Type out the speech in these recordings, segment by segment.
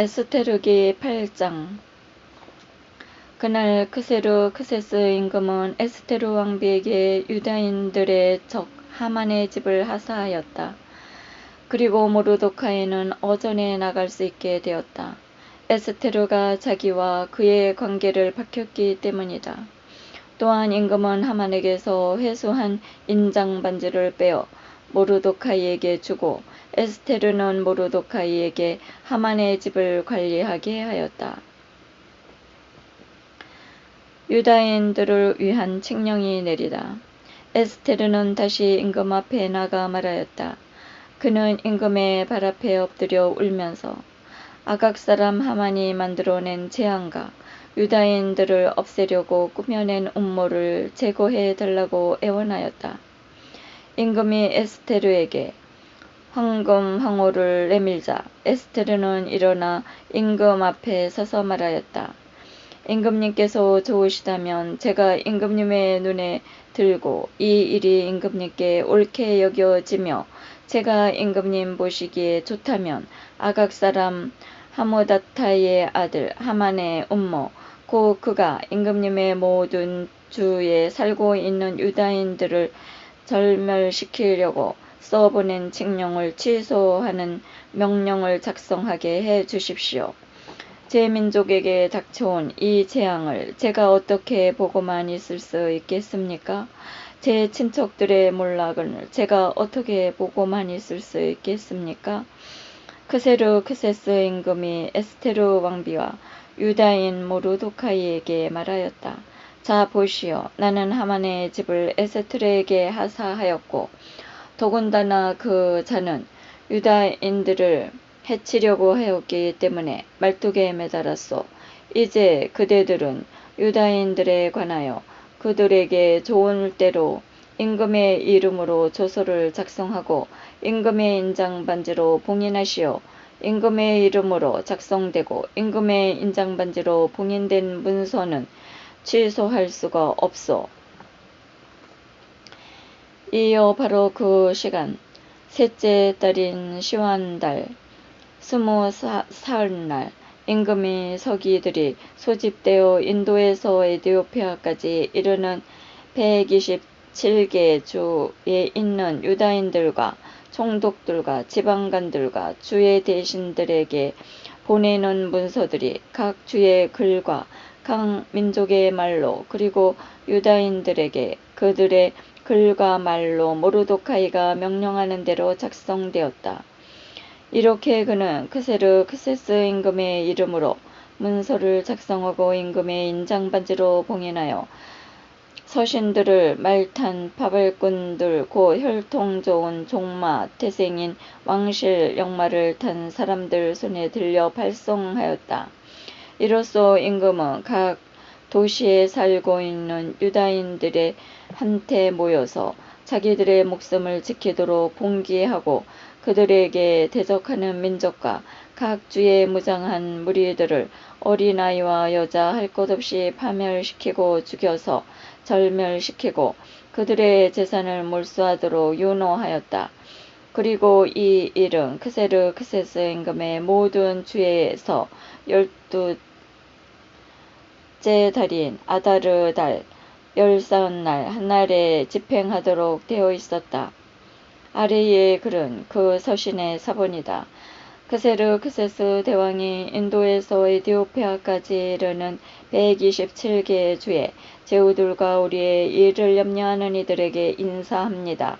에스테르기 8장. 그날 크세르크세스 임금은 에스테르 왕비에게 유다인들의 적 하만의 집을 하사하였다. 그리고 모르도카이는 어전에 나갈 수 있게 되었다. 에스테르가 자기와 그의 관계를 밝혔기 때문이다. 또한 임금은 하만에게서 회수한 인장 반지를 빼어 모르도카이에게 주고 에스테르는 모르도카이에게 하만의 집을 관리하게 하였다. 유다인들을 위한 칙령이 내리다. 에스테르는 다시 임금 앞에 나가 말하였다. 그는 임금의 발 앞에 엎드려 울면서 아각 사람 하만이 만들어낸 재앙과 유다인들을 없애려고 꾸며낸 음모를 제거해 달라고 애원하였다. 임금이 에스테르에게 황금 황호를 내밀자 에스테르는 일어나 임금 앞에 서서 말하였다. 임금님께서 좋으시다면 제가 임금님의 눈에 들고 이 일이 임금님께 옳게 여겨지며 제가 임금님 보시기에 좋다면 아각 사람 하므다타의 아들 하만의 음모 곧 그가 임금님의 모든 주에 살고 있는 유다인들을 절멸시키려고 써보낸 칙령을 취소하는 명령을 작성하게 해 주십시오. 제 민족에게 닥쳐온 이 재앙을 제가 어떻게 보고만 있을 수 있겠습니까? 제 친척들의 몰락을 제가 어떻게 보고만 있을 수 있겠습니까? 크세르크세스 임금이 에스테르 왕비와 유다인 모르도카이에게 말하였다. 자 보시오. 나는 하만의 집을 에스테르에게 하사하였고 더군다나 그 자는 유다인들을 해치려고 하였기 때문에 말뚝에 매달았소. 이제 그대들은 유다인들에 관하여 그들에게 좋은 때로 임금의 이름으로 조서를 작성하고 임금의 인장 반지로 봉인하시오. 임금의 이름으로 작성되고 임금의 인장 반지로 봉인된 문서는 취소할 수가 없소. 이어 바로 그 시간 셋째 달인 시완달 24날 임금이 서기들이 소집되어 인도에서 에디오피아까지 이르는 127개 주에 있는 유다인들과 총독들과 지방관들과 주의 대신들에게 보내는 문서들이 각 주의 글과 각 민족의 말로 그리고 유다인들에게 그들의 글과 말로 모르도카이가 명령하는 대로 작성되었다. 이렇게 그는 크세르크세스 임금의 이름으로 문서를 작성하고 임금의 인장반지로 봉인하여 서신들을 말탄 파발꾼들 곧 혈통 좋은 종마 태생인 왕실 역마를 탄 사람들 손에 들려 발송하였다. 이로써 임금은 각 도시에 살고 있는 유다인들의 한테 모여서 자기들의 목숨을 지키도록 봉기하고 그들에게 대적하는 민족과 각 주의 무장한 무리들을 어린아이와 여자 할 것 없이 파멸시키고 죽여서 절멸시키고 그들의 재산을 몰수하도록 유노하였다. 그리고 이 일은 크세르크세스 임금의 모든 주에서 12째 달인 아다르 달 14날 한날에 집행하도록 되어 있었다. 아래의 글은 그 서신의 사본이다. 크세르크세스 대왕이 인도에서 에디오피아까지 이르는 127개의 주에 제후들과 우리의 일을 염려하는 이들에게 인사합니다.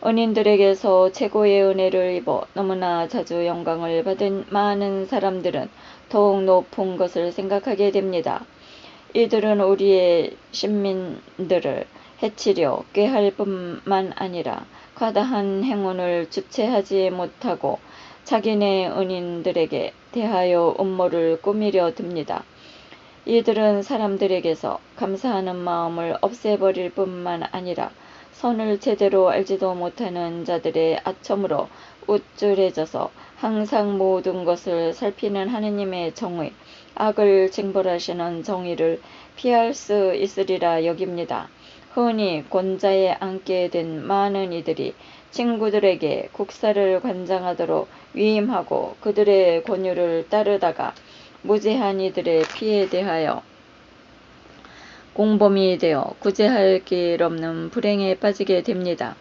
은인들에게서 최고의 은혜를 입어 너무나 자주 영광을 받은 많은 사람들은 더욱 높은 것을 생각하게 됩니다. 이들은 우리의 신민들을 해치려 꾀할 뿐만 아니라 과다한 행운을 주체하지 못하고 자기네 은인들에게 대하여 음모를 꾸미려 듭니다. 이들은 사람들에게서 감사하는 마음을 없애버릴 뿐만 아니라 선을 제대로 알지도 못하는 자들의 아첨으로 우쭐해져서 항상 모든 것을 살피는 하느님의 정의, 악을 징벌하시는 정의를 피할 수 있으리라 여깁니다. 흔히 권자에 앉게 된 많은 이들이 친구들에게 국사를 관장하도록 위임하고 그들의 권유를 따르다가 무죄한 이들의 피에 대하여 공범이 되어 구제할 길 없는 불행에 빠지게 됩니다.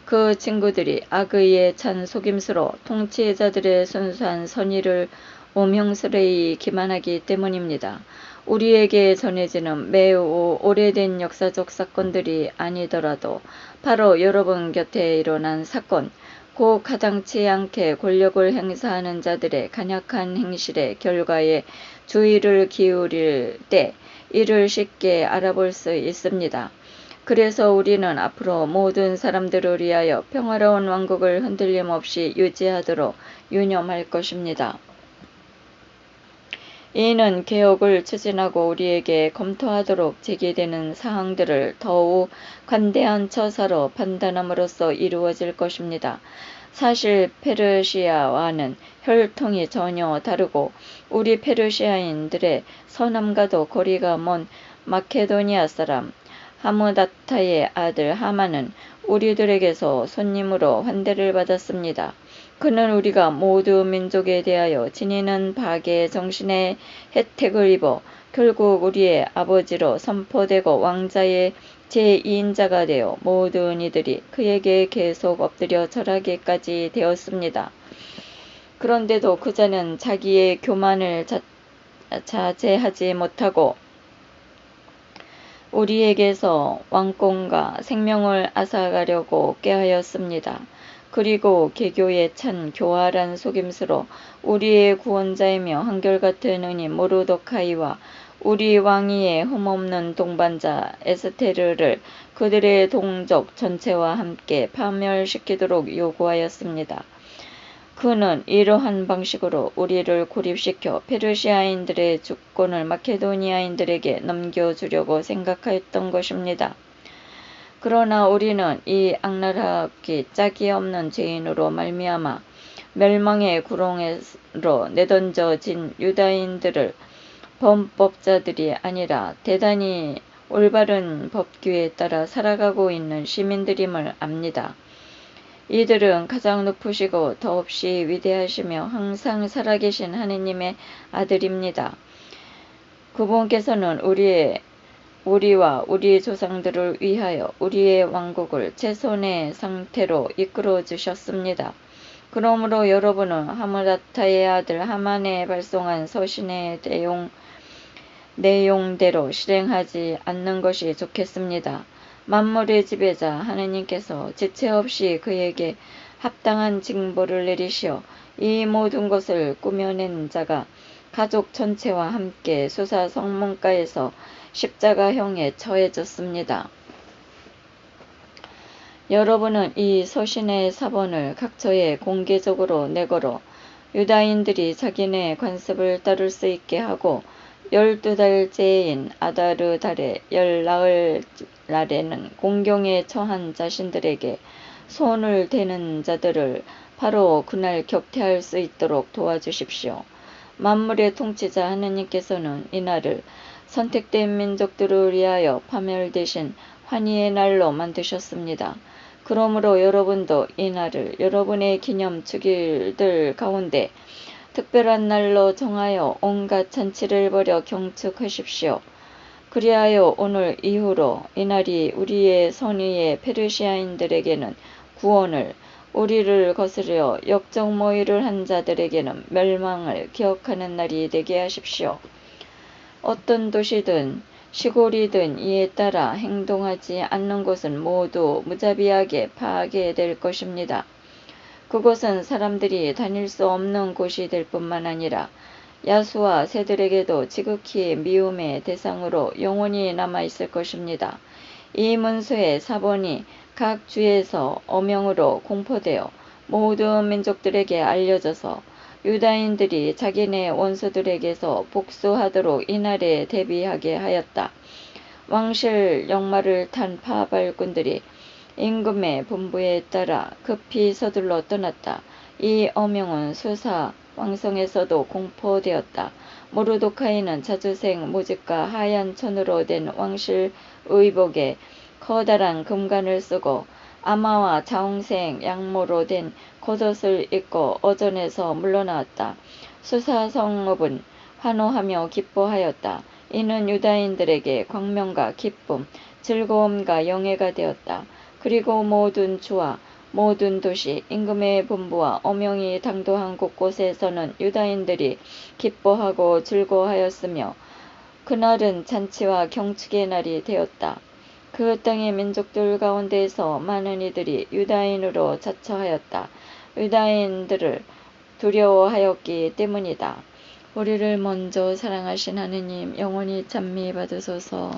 그 친구들이 악의에 찬 속임수로 통치자들의 순수한 선의를 오명스레히 기만하기 때문입니다. 우리에게 전해지는 매우 오래된 역사적 사건들이 아니더라도 바로 여러분 곁에 일어난 사건, 곧 가당치 않게 권력을 행사하는 자들의 간약한 행실의 결과에 주의를 기울일 때 이를 쉽게 알아볼 수 있습니다. 그래서 우리는 앞으로 모든 사람들을 위하여 평화로운 왕국을 흔들림 없이 유지하도록 유념할 것입니다. 이는 개혁을 추진하고 우리에게 검토하도록 제기되는 사항들을 더욱 관대한 처사로 판단함으로써 이루어질 것입니다. 사실 페르시아와는 혈통이 전혀 다르고 우리 페르시아인들의 선함과도 거리가 먼 마케도니아 사람 하므다타의 아들 하만은 우리들에게서 손님으로 환대를 받았습니다. 그는 우리가 모두 민족에 대하여 지니는 박의 정신의 혜택을 입어 결국 우리의 아버지로 선포되고 왕자의 제2인자가 되어 모든 이들이 그에게 계속 엎드려 절하기까지 되었습니다. 그런데도 그자는 자기의 교만을 자제하지 못하고 우리에게서 왕권과 생명을 앗아가려고 꾀하였습니다. 그리고 개교에 찬 교활한 속임수로 우리의 구원자이며 한결같은 은인 모르도카이와 우리 왕위의 흠없는 동반자 에스테르를 그들의 동족 전체와 함께 파멸시키도록 요구하였습니다. 그는 이러한 방식으로 우리를 고립시켜 페르시아인들의 주권을 마케도니아인들에게 넘겨주려고 생각하였던 것입니다. 그러나 우리는 이 악랄하기 짝이 없는 죄인으로 말미암아 멸망의 구렁으로 내던져진 유다인들을 범법자들이 아니라 대단히 올바른 법규에 따라 살아가고 있는 시민들임을 압니다. 이들은 가장 높으시고 더없이 위대하시며 항상 살아계신 하느님의 아들입니다. 그분께서는 우리와 우리 조상들을 위하여 우리의 왕국을 최선의 상태로 이끌어 주셨습니다. 그러므로 여러분은 하므다타의 아들 하만에 발송한 서신의 내용대로 실행하지 않는 것이 좋겠습니다. 만물의 지배자 하느님께서 지체 없이 그에게 합당한 징벌을 내리시어 이 모든 것을 꾸며낸 자가 가족 전체와 함께 수사 성문가에서 십자가형에 처해졌습니다. 여러분은 이 서신의 사본을 각처에 공개적으로 내걸어 유다인들이 자기네 관습을 따를 수 있게 하고 12달째인 아다르 달의 열나흘 날에는 공경에 처한 자신들에게 손을 대는 자들을 바로 그날 격퇴할 수 있도록 도와주십시오. 만물의 통치자 하느님께서는 이날을 선택된 민족들을 위하여 파멸되신 환희의 날로 만드셨습니다. 그러므로 여러분도 이날을 여러분의 기념 축일들 가운데 특별한 날로 정하여 온갖 잔치를 벌여 경축하십시오. 그리하여 오늘 이후로 이날이 우리의 선의의 페르시아인들에게는 구원을, 우리를 거스려 역적 모의를 한 자들에게는 멸망을 기억하는 날이 되게 하십시오. 어떤 도시든 시골이든 이에 따라 행동하지 않는 곳은 모두 무자비하게 파괴될 것입니다. 그곳은 사람들이 다닐 수 없는 곳이 될 뿐만 아니라 야수와 새들에게도 지극히 미움의 대상으로 영원히 남아있을 것입니다. 이 문서의 사본이 각 주에서 어명으로 공포되어 모든 민족들에게 알려져서 유다인들이 자기네 원수들에게서 복수하도록 이날에 대비하게 하였다. 왕실 역마를 탄 파발꾼들이 임금의 분부에 따라 급히 서둘러 떠났다. 이 어명은 수사 왕성에서도 공포되었다. 모르도카이는 자주색 모직과 하얀 천으로 된 왕실 의복에 커다란 금관을 쓰고 아마와 자홍색 양모로 된 겉옷을 입고 어전에서 물러나왔다. 수사성읍은 환호하며 기뻐하였다. 이는 유다인들에게 광명과 기쁨, 즐거움과 영예가 되었다. 그리고 모든 주와 모든 도시, 임금의 본부와 어명이 당도한 곳곳에서는 유다인들이 기뻐하고 즐거워하였으며 그날은 잔치와 경축의 날이 되었다. 그 땅의 민족들 가운데에서 많은 이들이 유다인으로 자처하였다. 유다인들을 두려워하였기 때문이다. 우리를 먼저 사랑하신 하느님 영원히 찬미 받으소서.